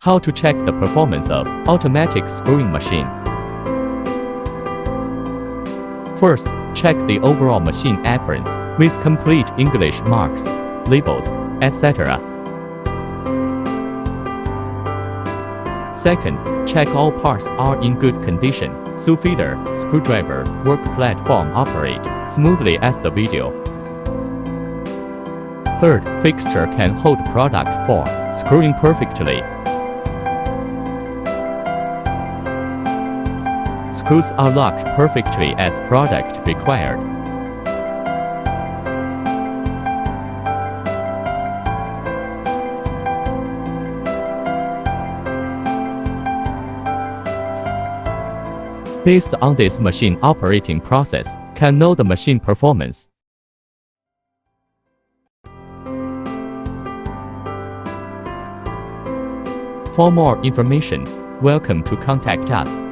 How to check the performance of automatic screwing machine. First, check the overall machine appearance with complete English marks, labels, etc. Second, check all parts are in good condition. So feeder, screwdriver, work platform operate smoothly as the video. Third, fixture can hold product for screwing perfectly. Screws are locked perfectly as product required. Based on this machine operating process, can know the machine performance. For more information, welcome to contact us.